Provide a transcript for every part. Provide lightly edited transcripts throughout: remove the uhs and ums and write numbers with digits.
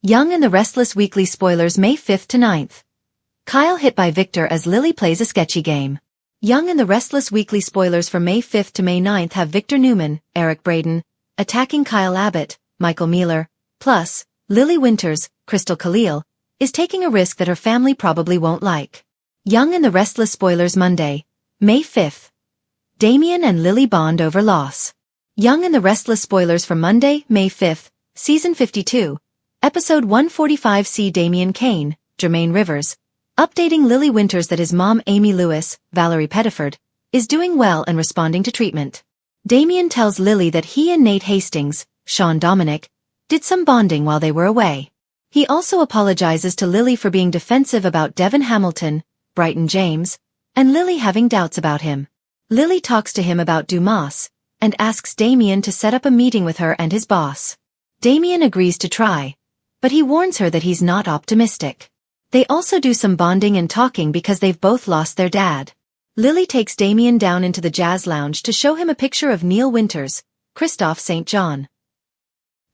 Young and the Restless weekly spoilers May 5th to 9th. Kyle hit by Victor as Lily plays a sketchy game. Young and the Restless weekly spoilers for May 5th to May 9th have Victor Newman, Eric Braeden, attacking Kyle Abbott, Michael Mealer, plus, Lily Winters, Crystal Khalil, is taking a risk that her family probably won't like. Young and the Restless spoilers Monday, May 5th. Damien and Lily bond over loss. Young and the Restless spoilers for Monday, May 5th, Season 52, Episode 145. See Damien Kane, Jermaine Rivers, updating Lily Winters that his mom Amy Lewis, Valerie Pettiford, is doing well and responding to treatment. Damien tells Lily that he and Nate Hastings, Sean Dominic, did some bonding while they were away. He also apologizes to Lily for being defensive about Devin Hamilton, Brighton James, and Lily having doubts about him. Lily talks to him about Dumas, and asks Damien to set up a meeting with her and his boss. Damien agrees to try, but he warns her that he's not optimistic. They also do some bonding and talking because they've both lost their dad. Lily takes Damien down into the jazz lounge to show him a picture of Neil Winters, Christophe St. John.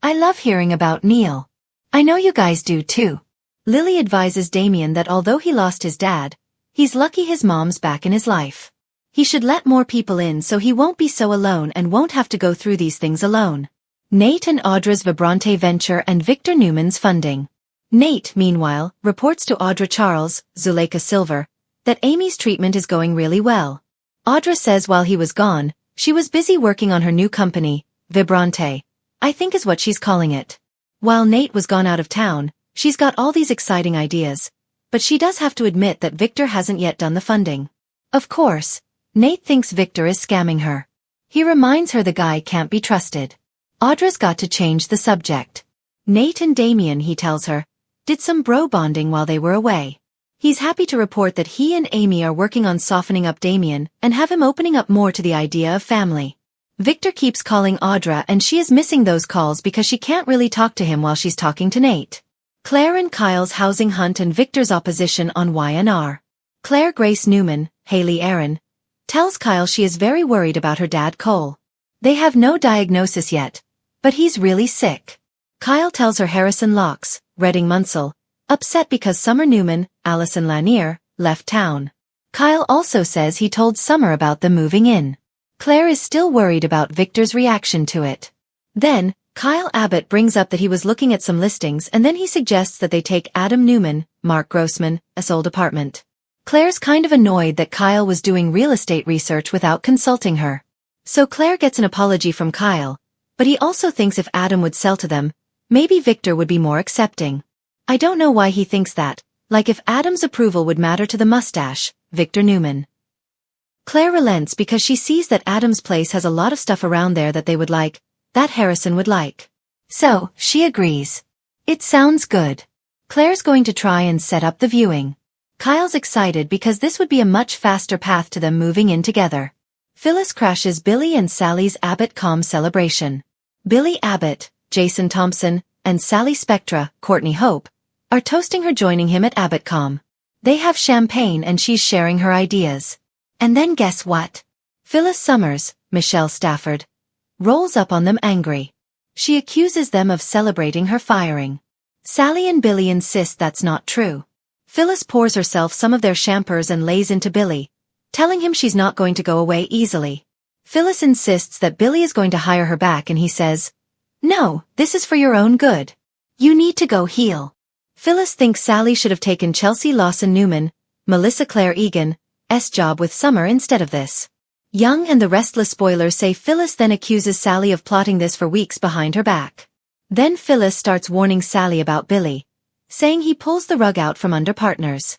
I love hearing about Neil. I know you guys do too. Lily advises Damien that although he lost his dad, he's lucky his mom's back in his life. He should let more people in so he won't be so alone and won't have to go through these things alone. Nate and Audra's Vibrante venture and Victor Newman's funding. Nate, meanwhile, reports to Audra Charles, Zuleika Silver, that Amy's treatment is going really well. Audra says while he was gone, she was busy working on her new company, Vibrante, I think is what she's calling it. While Nate was gone out of town, she's got all these exciting ideas, but she does have to admit that Victor hasn't yet done the funding. Of course, Nate thinks Victor is scamming her. He reminds her the guy can't be trusted. Audra's got to change the subject. Nate and Damien, he tells her, did some bro bonding while they were away. He's happy to report that he and Amy are working on softening up Damien and have him opening up more to the idea of family. Victor keeps calling Audra and she is missing those calls because she can't really talk to him while she's talking to Nate. Claire and Kyle's housing hunt and Victor's opposition on Y&R. Claire Grace Newman, Haley Aaron, tells Kyle she is very worried about her dad Cole. They have no diagnosis yet, but he's really sick. Kyle tells her Harrison Locks, Redding Munsell, upset because Summer Newman, Allison Lanier, left town. Kyle also says he told Summer about them moving in. Claire is still worried about Victor's reaction to it. Then, Kyle Abbott brings up that he was looking at some listings and then he suggests that they take Adam Newman, Mark Grossman, a old apartment. Claire's kind of annoyed that Kyle was doing real estate research without consulting her. So Claire gets an apology from Kyle, but he also thinks if Adam would sell to them, maybe Victor would be more accepting. I don't know why he thinks that, like if Adam's approval would matter to the mustache, Victor Newman. Claire relents because she sees that Adam's place has a lot of stuff around there that they would like, that Harrison would like. So, she agrees. It sounds good. Claire's going to try and set up the viewing. Kyle's excited because this would be a much faster path to them moving in together. Phyllis crashes Billy and Sally's Abbott-Com celebration. Billy Abbott, Jason Thompson, and Sally Spectra, Courtney Hope, are toasting her joining him at Abbott-Com. They have champagne and she's sharing her ideas. And then guess what? Phyllis Summers, Michelle Stafford, rolls up on them angry. She accuses them of celebrating her firing. Sally and Billy insist that's not true. Phyllis pours herself some of their champers and lays into Billy, telling him she's not going to go away easily. Phyllis insists that Billy is going to hire her back and he says, "No, this is for your own good. You need to go heal." Phyllis thinks Sally should have taken Chelsea Lawson Newman, Melissa Claire Egan's job with Summer instead of this. Young and the Restless spoilers say Phyllis then accuses Sally of plotting this for weeks behind her back. Then Phyllis starts warning Sally about Billy, saying he pulls the rug out from under partners.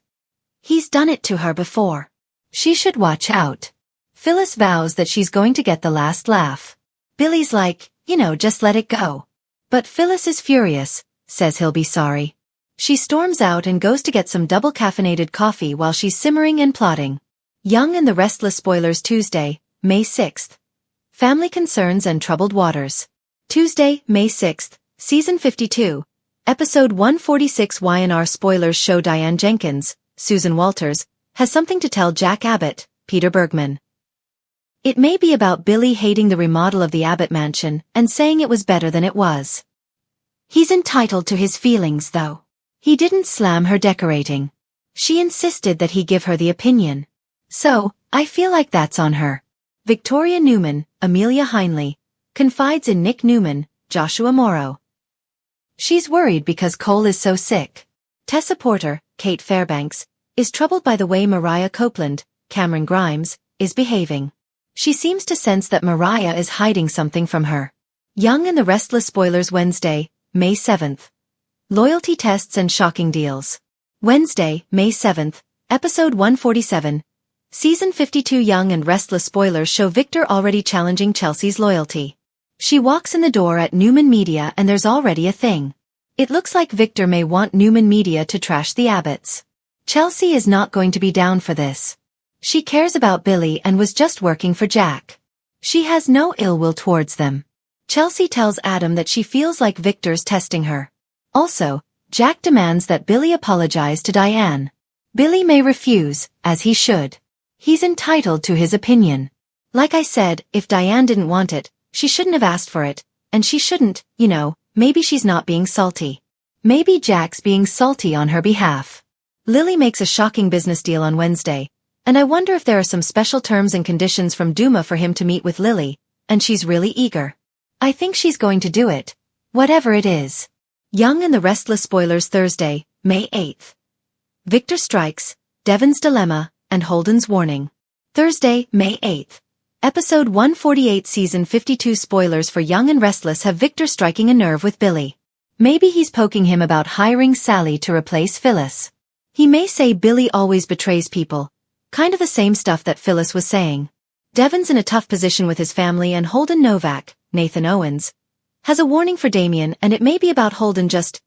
He's done it to her before. She should watch out. Phyllis vows that she's going to get the last laugh. Billy's like, just let it go. But Phyllis is furious, says he'll be sorry. She storms out and goes to get some double-caffeinated coffee while she's simmering and plotting. Young and the Restless spoilers Tuesday, May 6th. Family concerns and troubled waters. Tuesday, May 6th, Season 52, Episode 146. Y&R spoilers show Diane Jenkins, Susan Walters, has something to tell Jack Abbott, Peter Bergman. It may be about Billy hating the remodel of the Abbott mansion and saying it was better than it was. He's entitled to his feelings though. He didn't slam her decorating. She insisted that he give her the opinion. So, I feel like that's on her. Victoria Newman, Amelia Heinley, confides in Nick Newman, Joshua Morrow. She's worried because Cole is so sick. Tessa Porter, Kate Fairbanks, is troubled by the way Mariah Copeland, Cameron Grimes, is behaving. She seems to sense that Mariah is hiding something from her. Young and the Restless spoilers Wednesday, May 7th. Loyalty tests and shocking deals. Wednesday, May 7th, episode 147. Season 52 Young and Restless spoilers show Victor already challenging Chelsea's loyalty. She walks in the door at Newman Media and there's already a thing. It looks like Victor may want Newman Media to trash the Abbotts. Chelsea is not going to be down for this. She cares about Billy and was just working for Jack. She has no ill will towards them. Chelsea tells Adam that she feels like Victor's testing her. Also, Jack demands that Billy apologize to Diane. Billy may refuse, as he should. He's entitled to his opinion. Like I said, if Diane didn't want it, she shouldn't have asked for it, and she shouldn't, maybe she's not being salty. Maybe Jack's being salty on her behalf. Lily makes a shocking business deal on Wednesday, and I wonder if there are some special terms and conditions from Duma for him to meet with Lily, and she's really eager. I think she's going to do it. Whatever it is. Young and the Restless spoilers Thursday, May 8th. Victor strikes, Devon's dilemma, and Holden's warning. Thursday, May 8th. Episode 148 Season 52 spoilers for Young and Restless have Victor striking a nerve with Billy. Maybe he's poking him about hiring Sally to replace Phyllis. He may say Billy always betrays people. Kind of the same stuff that Phyllis was saying. Devon's in a tough position with his family and Holden Novak, Nathan Owens, has a warning for Damien and it may be about Holden just,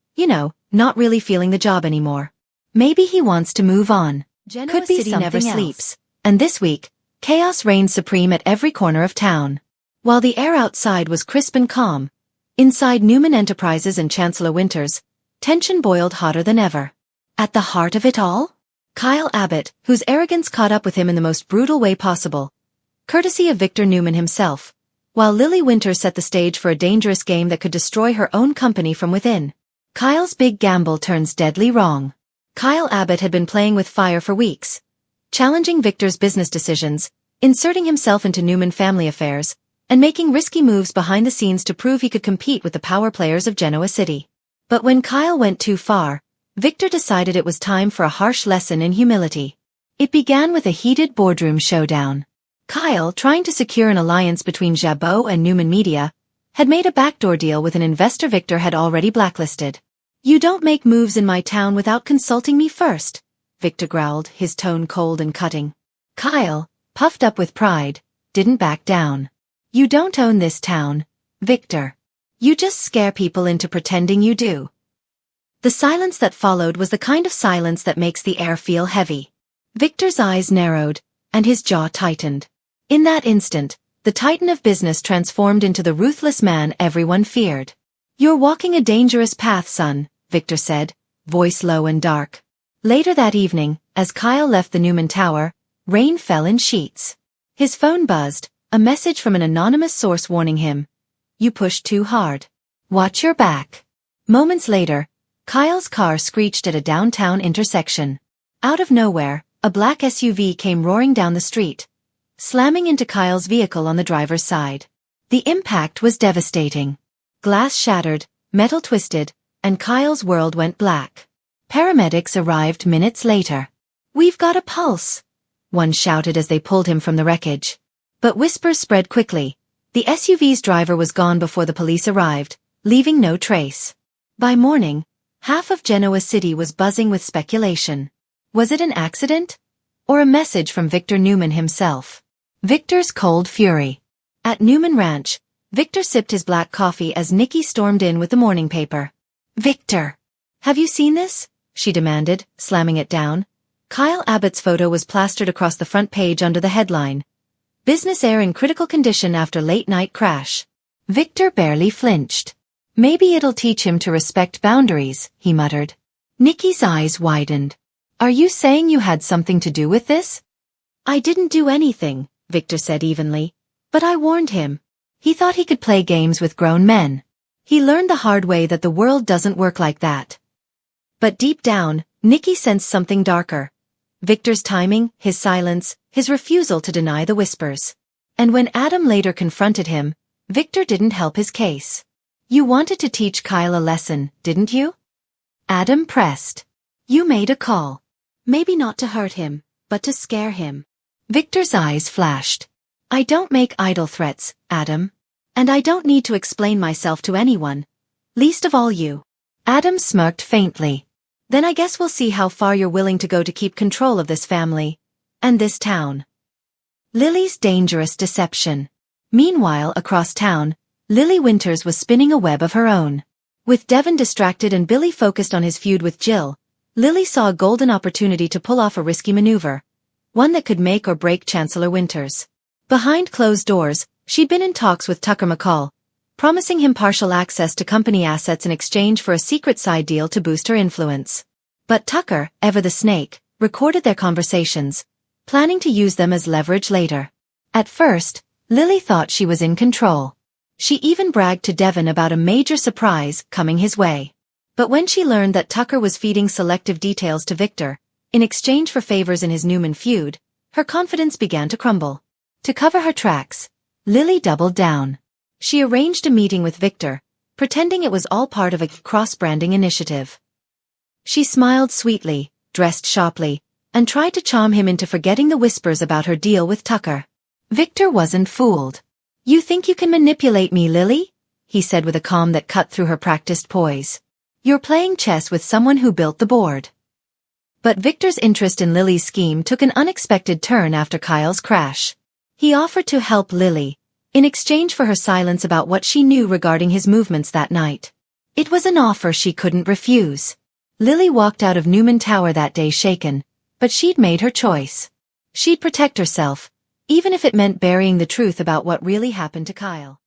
not really feeling the job anymore. Maybe he wants to move on. Genoa Could be City something never else. Sleeps. And this week, chaos reigned supreme at every corner of town. While the air outside was crisp and calm, inside Newman Enterprises and Chancellor Winters, tension boiled hotter than ever. At the heart of it all? Kyle Abbott, whose arrogance caught up with him in the most brutal way possible, courtesy of Victor Newman himself, while Lily Winters set the stage for a dangerous game that could destroy her own company from within. Kyle's big gamble turns deadly wrong. Kyle Abbott had been playing with fire for weeks, challenging Victor's business decisions, inserting himself into Newman family affairs, and making risky moves behind the scenes to prove he could compete with the power players of Genoa City. But when Kyle went too far, Victor decided it was time for a harsh lesson in humility. It began with a heated boardroom showdown. Kyle, trying to secure an alliance between Jabot and Newman Media, had made a backdoor deal with an investor Victor had already blacklisted. "You don't make moves in my town without consulting me first," Victor growled, his tone cold and cutting. Kyle, puffed up with pride, didn't back down. "You don't own this town, Victor. You just scare people into pretending you do." The silence that followed was the kind of silence that makes the air feel heavy. Victor's eyes narrowed, and his jaw tightened. In that instant, the titan of business transformed into the ruthless man everyone feared. "You're walking a dangerous path, son," Victor said, voice low and dark. Later that evening, as Kyle left the Newman Tower, rain fell in sheets. His phone buzzed, a message from an anonymous source warning him, "You pushed too hard. Watch your back." Moments later, Kyle's car screeched at a downtown intersection. Out of nowhere, a black SUV came roaring down the street, slamming into Kyle's vehicle on the driver's side. The impact was devastating. Glass shattered, metal twisted, and Kyle's world went black. Paramedics arrived minutes later. "We've got a pulse," one shouted as they pulled him from the wreckage. But whispers spread quickly. The SUV's driver was gone before the police arrived, leaving no trace. By morning, half of Genoa City was buzzing with speculation. Was it an accident? Or a message from Victor Newman himself? Victor's cold fury. At Newman Ranch, Victor sipped his black coffee as Nikki stormed in with the morning paper. "Victor! Have you seen this?" she demanded, slamming it down. Kyle Abbott's photo was plastered across the front page under the headline, "Business Air in Critical Condition After Late-Night Crash." Victor barely flinched. "Maybe it'll teach him to respect boundaries," he muttered. Nikki's eyes widened. "Are you saying you had something to do with this?" "I didn't do anything," Victor said evenly. "But I warned him. He thought he could play games with grown men." He learned the hard way that the world doesn't work like that. But deep down, Nikki sensed something darker. Victor's timing, his silence, his refusal to deny the whispers. And when Adam later confronted him, Victor didn't help his case. You wanted to teach Kyle a lesson, didn't you? Adam pressed. You made a call. Maybe not to hurt him, but to scare him. Victor's eyes flashed. I don't make idle threats, Adam. And I don't need to explain myself to anyone. Least of all you. Adam smirked faintly. Then I guess we'll see how far you're willing to go to keep control of this family. And this town. Lily's dangerous deception. Meanwhile, across town, Lily Winters was spinning a web of her own. With Devon distracted and Billy focused on his feud with Jill, Lily saw a golden opportunity to pull off a risky maneuver. One that could make or break Chancellor Winters. Behind closed doors, she'd been in talks with Tucker McCall, promising him partial access to company assets in exchange for a secret side deal to boost her influence. But Tucker, ever the snake, recorded their conversations, planning to use them as leverage later. At first, Lily thought she was in control. She even bragged to Devon about a major surprise coming his way. But when she learned that Tucker was feeding selective details to Victor, in exchange for favors in his Newman feud, her confidence began to crumble. To cover her tracks, Lily doubled down. She arranged a meeting with Victor, pretending it was all part of a cross-branding initiative. She smiled sweetly, dressed sharply, and tried to charm him into forgetting the whispers about her deal with Tucker. Victor wasn't fooled. You think you can manipulate me, Lily? He said with a calm that cut through her practiced poise. You're playing chess with someone who built the board. But Victor's interest in Lily's scheme took an unexpected turn after Kyle's crash. He offered to help Lily, in exchange for her silence about what she knew regarding his movements that night. It was an offer she couldn't refuse. Lily walked out of Newman Tower that day shaken, but she'd made her choice. She'd protect herself, even if it meant burying the truth about what really happened to Kyle.